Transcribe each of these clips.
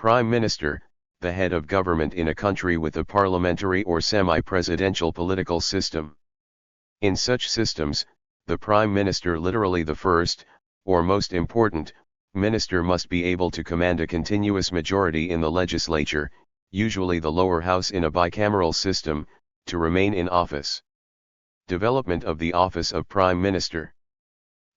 Prime Minister, the head of government in a country with a parliamentary or semi-presidential political system. In such systems, the Prime Minister, literally the first, or most important, minister, must be able to command a continuous majority in the legislature, usually the lower house in a bicameral system, to remain in office. Development of the office of Prime Minister.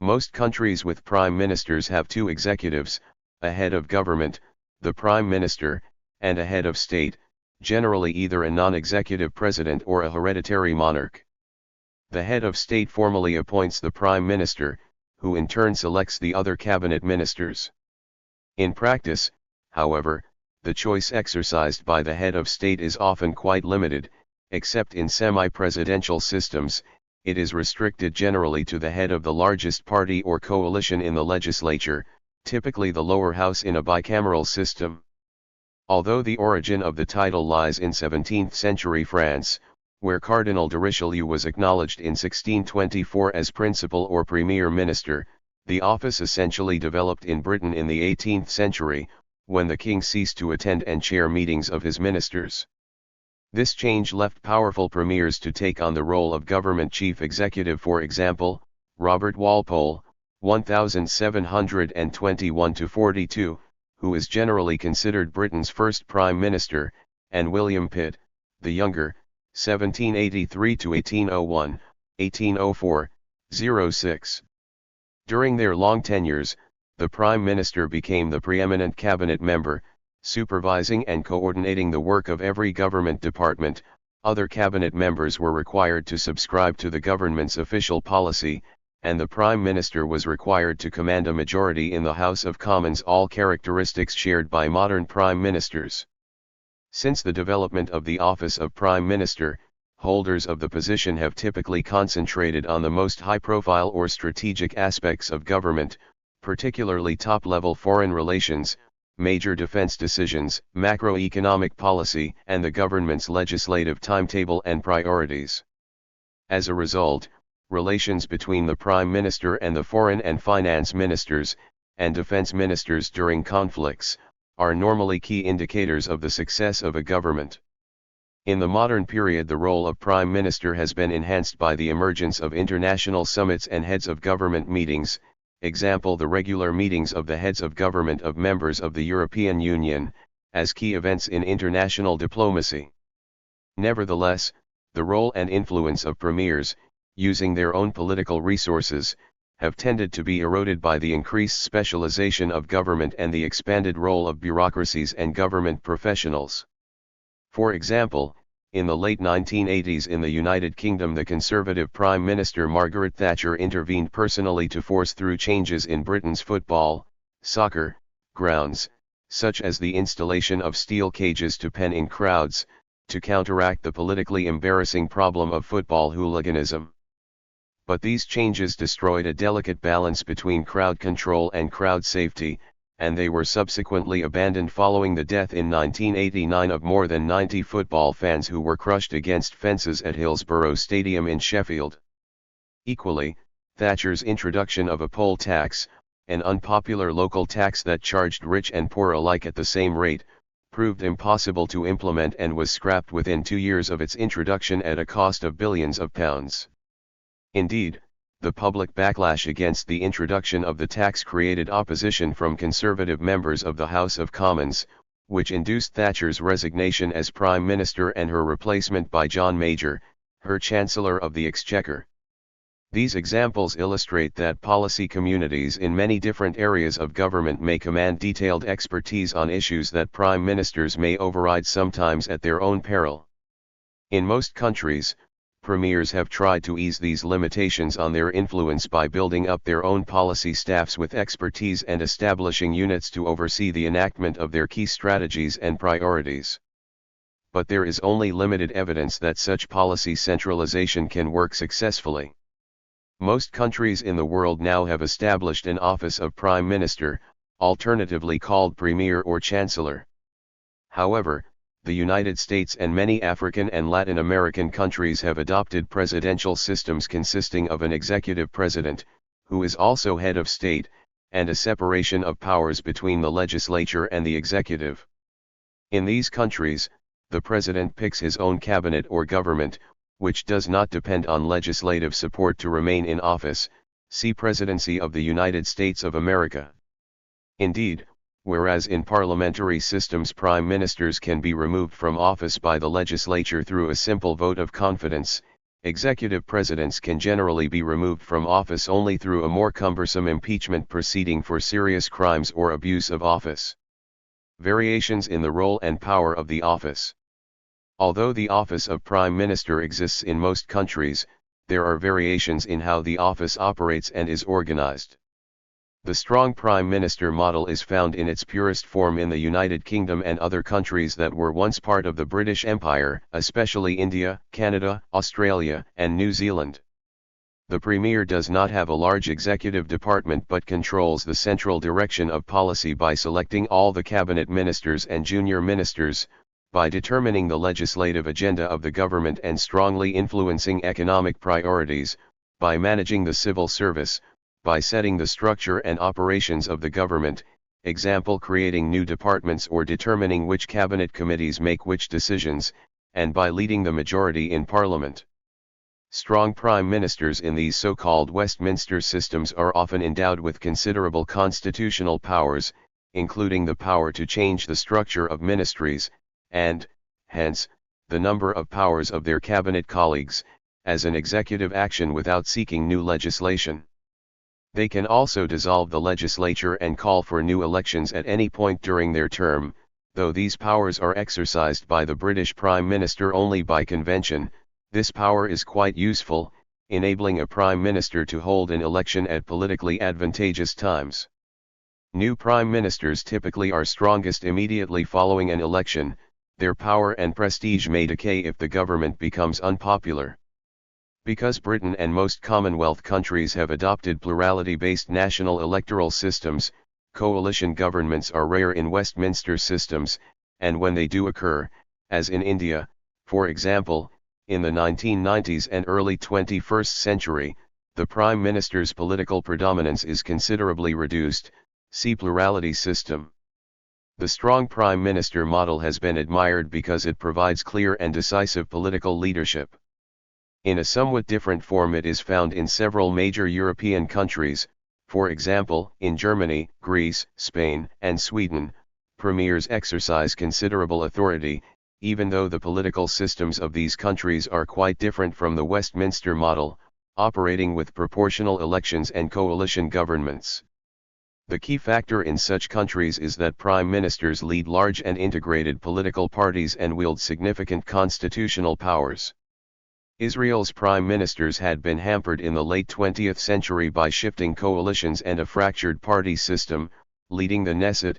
Most countries with prime ministers have two executives, a head of government, the Prime Minister, and a head of state, generally either a non-executive president or a hereditary monarch. The head of state formally appoints the Prime Minister, who in turn selects the other cabinet ministers. In practice, however, the choice exercised by the head of state is often quite limited, except in semi-presidential systems. It is restricted generally to the head of the largest party or coalition in the legislature, typically the lower house in a bicameral system. Although the origin of the title lies in 17th century France, where Cardinal de Richelieu was acknowledged in 1624 as principal or premier minister, the office essentially developed in Britain in the 18th century, when the king ceased to attend and chair meetings of his ministers. This change left powerful premiers to take on the role of government chief executive. For example, Robert Walpole, 1721–42, who is generally considered Britain's first prime minister, and William Pitt, the younger, 1783–1801, 1804, 06. During their long tenures, the Prime Minister became the preeminent cabinet member, supervising and coordinating the work of every government department. Other cabinet members were required to subscribe to the government's official policy, and the Prime Minister was required to command a majority in the House of Commons, all characteristics shared by modern prime ministers. Since the development of the office of Prime Minister, holders of the position have typically concentrated on the most high-profile or strategic aspects of government, particularly top-level foreign relations, major defense decisions, macroeconomic policy, and the government's legislative timetable and priorities. As a result, relations between the Prime Minister and the foreign and finance ministers, and defense ministers during conflicts, are normally key indicators of the success of a government. In the modern period, the role of Prime Minister has been enhanced by the emergence of international summits and heads of government meetings, example the regular meetings of the heads of government of members of the European Union, as key events in international diplomacy. Nevertheless, the role and influence of premiers, using their own political resources, have tended to be eroded by the increased specialization of government and the expanded role of bureaucracies and government professionals. For example, in the late 1980s in the United Kingdom, the Conservative Prime Minister Margaret Thatcher intervened personally to force through changes in Britain's football, soccer, grounds, such as the installation of steel cages to pen in crowds, to counteract the politically embarrassing problem of football hooliganism. But these changes destroyed a delicate balance between crowd control and crowd safety, and they were subsequently abandoned following the death in 1989 of more than 90 football fans who were crushed against fences at Hillsborough Stadium in Sheffield. Equally, Thatcher's introduction of a poll tax, an unpopular local tax that charged rich and poor alike at the same rate, proved impossible to implement and was scrapped within 2 years of its introduction at a cost of billions of pounds. Indeed, the public backlash against the introduction of the tax created opposition from Conservative members of the House of Commons, which induced Thatcher's resignation as Prime Minister and her replacement by John Major, her Chancellor of the Exchequer. These examples illustrate that policy communities in many different areas of government may command detailed expertise on issues that prime ministers may override, sometimes at their own peril. In most countries, premiers have tried to ease these limitations on their influence by building up their own policy staffs with expertise and establishing units to oversee the enactment of their key strategies and priorities. But there is only limited evidence that such policy centralization can work successfully. Most countries in the world now have established an office of Prime Minister, alternatively called Premier or Chancellor. However, the United States and many African and Latin American countries have adopted presidential systems consisting of an executive president, who is also head of state, and a separation of powers between the legislature and the executive. In these countries, the president picks his own cabinet or government, which does not depend on legislative support to remain in office. See Presidency of the United States of America. Indeed, whereas in parliamentary systems prime ministers can be removed from office by the legislature through a simple vote of confidence, executive presidents can generally be removed from office only through a more cumbersome impeachment proceeding for serious crimes or abuse of office. Variations in the role and power of the office. Although the office of prime minister exists in most countries, there are variations in how the office operates and is organized. The strong prime minister model is found in its purest form in the United Kingdom and other countries that were once part of the British Empire, especially India, Canada, Australia, and New Zealand. The Premier does not have a large executive department but controls the central direction of policy by selecting all the cabinet ministers and junior ministers, by determining the legislative agenda of the government and strongly influencing economic priorities, by managing the civil service, by setting the structure and operations of the government, example creating new departments or determining which cabinet committees make which decisions, and by leading the majority in parliament. Strong prime ministers in these so-called Westminster systems are often endowed with considerable constitutional powers, including the power to change the structure of ministries, and, hence, the number of powers of their cabinet colleagues, as an executive action without seeking new legislation. They can also dissolve the legislature and call for new elections at any point during their term, though these powers are exercised by the British Prime Minister only by convention. This power is quite useful, enabling a Prime Minister to hold an election at politically advantageous times. New Prime Ministers typically are strongest immediately following an election. Their power and prestige may decay if the government becomes unpopular. Because Britain and most Commonwealth countries have adopted plurality-based national electoral systems, coalition governments are rare in Westminster systems, and when they do occur, as in India, for example, in the 1990s and early 21st century, the Prime Minister's political predominance is considerably reduced. See plurality system. The strong Prime Minister model has been admired because it provides clear and decisive political leadership. In a somewhat different form it is found in several major European countries, for example, in Germany, Greece, Spain, and Sweden, premiers exercise considerable authority, even though the political systems of these countries are quite different from the Westminster model, operating with proportional elections and coalition governments. The key factor in such countries is that prime ministers lead large and integrated political parties and wield significant constitutional powers. Israel's prime ministers had been hampered in the late 20th century by shifting coalitions and a fractured party system, leading the Knesset,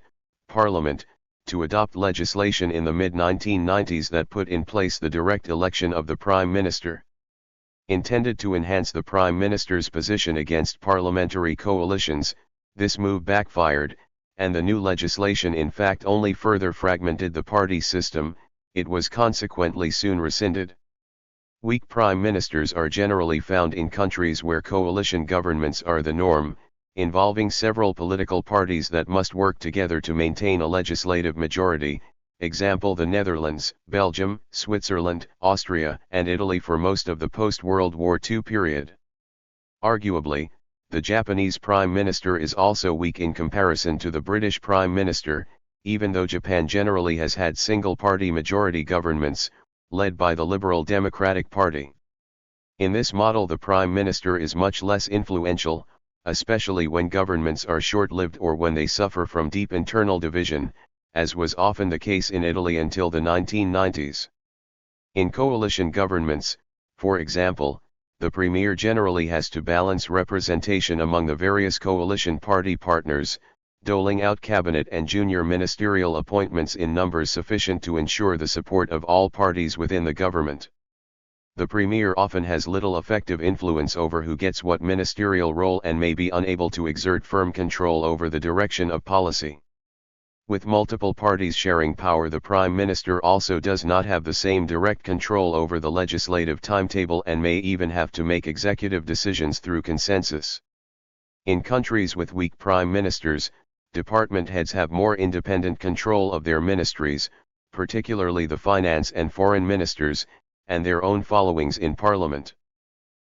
parliament, to adopt legislation in the mid-1990s that put in place the direct election of the prime minister. Intended to enhance the prime minister's position against parliamentary coalitions, this move backfired, and the new legislation in fact only further fragmented the party system. It was consequently soon rescinded. Weak prime ministers are generally found in countries where coalition governments are the norm, involving several political parties that must work together to maintain a legislative majority, example the Netherlands, Belgium, Switzerland, Austria, and Italy for most of the post-World War II period. Arguably, the Japanese Prime Minister is also weak in comparison to the British Prime Minister, even though Japan generally has had single-party majority governments, led by the Liberal Democratic Party. In this model the Prime Minister is much less influential, especially when governments are short-lived or when they suffer from deep internal division, as was often the case in Italy until the 1990s. In coalition governments, for example, the Premier generally has to balance representation among the various coalition party partners, doling out cabinet and junior ministerial appointments in numbers sufficient to ensure the support of all parties within the government. The Premier often has little effective influence over who gets what ministerial role and may be unable to exert firm control over the direction of policy. With multiple parties sharing power, the Prime Minister also does not have the same direct control over the legislative timetable and may even have to make executive decisions through consensus. In countries with weak prime ministers, department heads have more independent control of their ministries, particularly the finance and foreign ministers, and their own followings in parliament.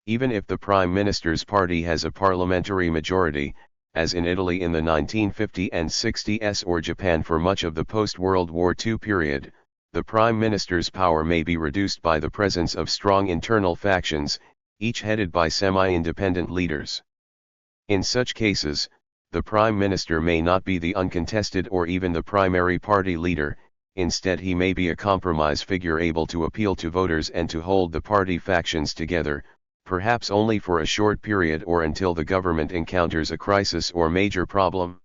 Even if the prime minister's party has a parliamentary majority, as in Italy in the 1950 and 60s or Japan for much of the post-World War II period, the prime minister's power may be reduced by the presence of strong internal factions, each headed by semi-independent leaders. In such cases, the prime minister may not be the uncontested or even the primary party leader. Instead, he may be a compromise figure able to appeal to voters and to hold the party factions together, perhaps only for a short period or until the government encounters a crisis or major problem.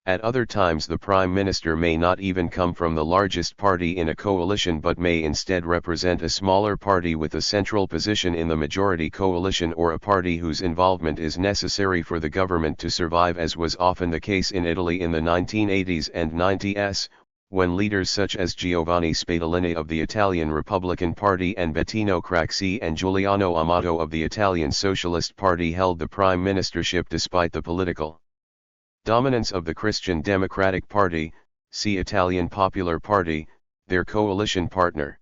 At other times, the prime minister may not even come from the largest party in a coalition but may instead represent a smaller party with a central position in the majority coalition or a party whose involvement is necessary for the government to survive, as was often the case in Italy in the 1980s and 90s, when leaders such as Giovanni Spadolini of the Italian Republican Party and Bettino Craxi and Giuliano Amato of the Italian Socialist Party held the prime ministership despite the political dominance of the Christian Democratic Party, see Italian Popular Party, their coalition partner.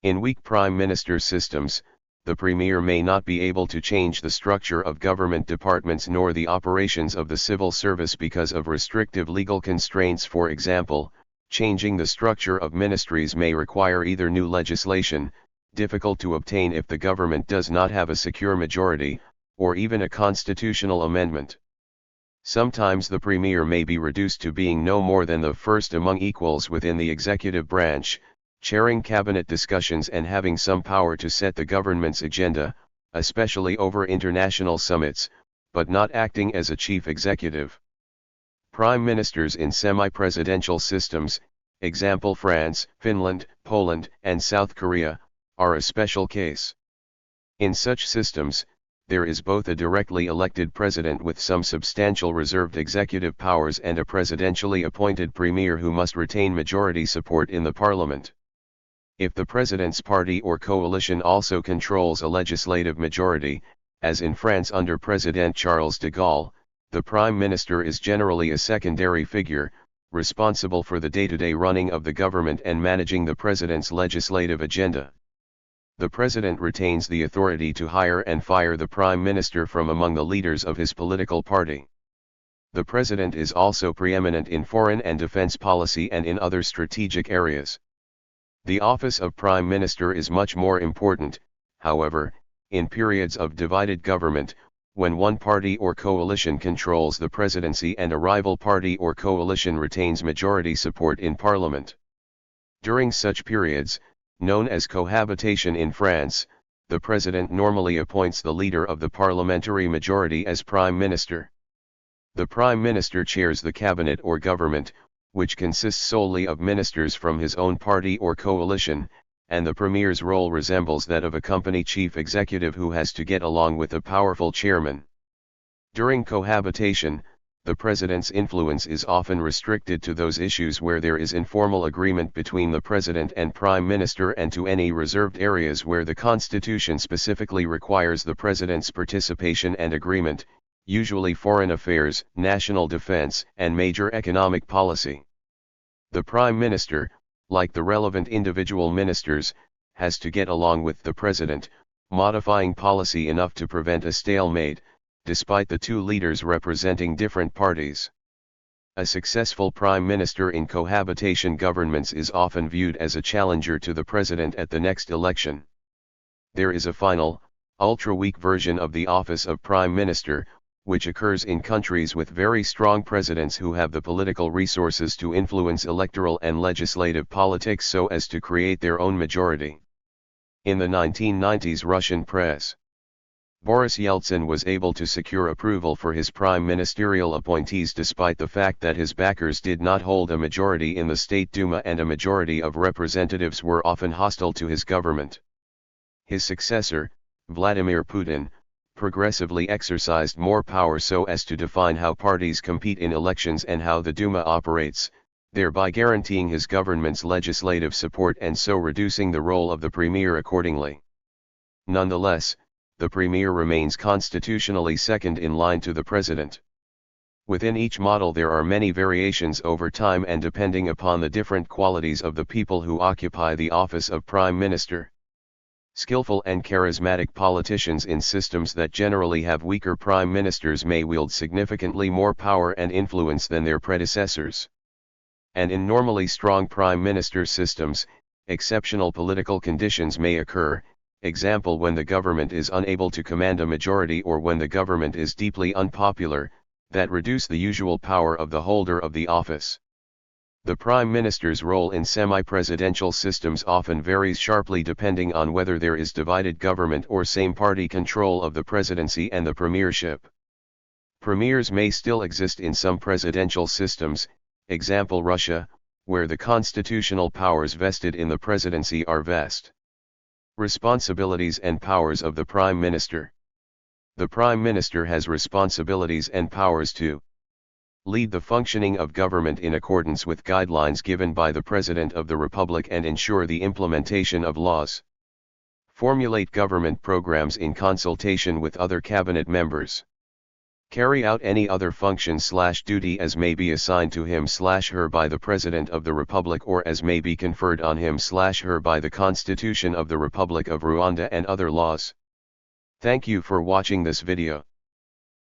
In weak prime minister systems, the premier may not be able to change the structure of government departments nor the operations of the civil service because of restrictive legal constraints. For example, changing the structure of ministries may require either new legislation, difficult to obtain if the government does not have a secure majority, or even a constitutional amendment. Sometimes the premier may be reduced to being no more than the first among equals within the executive branch, chairing cabinet discussions and having some power to set the government's agenda, especially over international summits, but not acting as a chief executive. Prime ministers in semi-presidential systems, example France, Finland, Poland, and South Korea, are a special case. In such systems, there is both a directly elected president with some substantial reserved executive powers and a presidentially appointed premier who must retain majority support in the parliament. If the president's party or coalition also controls a legislative majority, as in France under President Charles de Gaulle, the prime minister is generally a secondary figure, responsible for the day-to-day running of the government and managing the president's legislative agenda. The president retains the authority to hire and fire the prime minister from among the leaders of his political party. The president is also preeminent in foreign and defense policy and in other strategic areas. The office of prime minister is much more important, however, in periods of divided government, when one party or coalition controls the presidency and a rival party or coalition retains majority support in parliament. During such periods, known as cohabitation in France, the president normally appoints the leader of the parliamentary majority as prime minister. The prime minister chairs the cabinet or government, which consists solely of ministers from his own party or coalition, and the premier's role resembles that of a company chief executive who has to get along with a powerful chairman. During cohabitation, the president's influence is often restricted to those issues where there is informal agreement between the president and prime minister and to any reserved areas where the constitution specifically requires the president's participation and agreement, usually foreign affairs, national defense, and major economic policy. The prime minister, like the relevant individual ministers, has to get along with the president, modifying policy enough to prevent a stalemate, despite the two leaders representing different parties. A successful prime minister in cohabitation governments is often viewed as a challenger to the president at the next election. There is a final, ultra-weak version of the office of prime minister, which occurs in countries with very strong presidents who have the political resources to influence electoral and legislative politics so as to create their own majority. In the 1990s Russian press, Boris Yeltsin was able to secure approval for his prime ministerial appointees despite the fact that his backers did not hold a majority in the State Duma and a majority of representatives were often hostile to his government. His successor, Vladimir Putin, progressively exercised more power so as to define how parties compete in elections and how the Duma operates, thereby guaranteeing his government's legislative support and so reducing the role of the premier accordingly. Nonetheless, the premier remains constitutionally second in line to the president. Within each model there are many variations over time and depending upon the different qualities of the people who occupy the office of Prime Minister. Skillful and charismatic politicians in systems that generally have weaker prime ministers may wield significantly more power and influence than their predecessors. And in normally strong prime minister systems, exceptional political conditions may occur, example when the government is unable to command a majority or when the government is deeply unpopular, that reduce the usual power of the holder of the office. The prime minister's role in semi-presidential systems often varies sharply depending on whether there is divided government or same-party control of the presidency and the premiership. Premiers may still exist in some presidential systems, example Russia, where the constitutional powers vested in the presidency are vest. Responsibilities and powers of the prime minister. The prime minister has responsibilities and powers to lead the functioning of government in accordance with guidelines given by the President of the Republic and ensure the implementation of laws. Formulate government programs in consultation with other cabinet members. Carry out any other function/duty as may be assigned to him/her by the President of the Republic or as may be conferred on him/her by the Constitution of the Republic of Rwanda and other laws. Thank you for watching this video.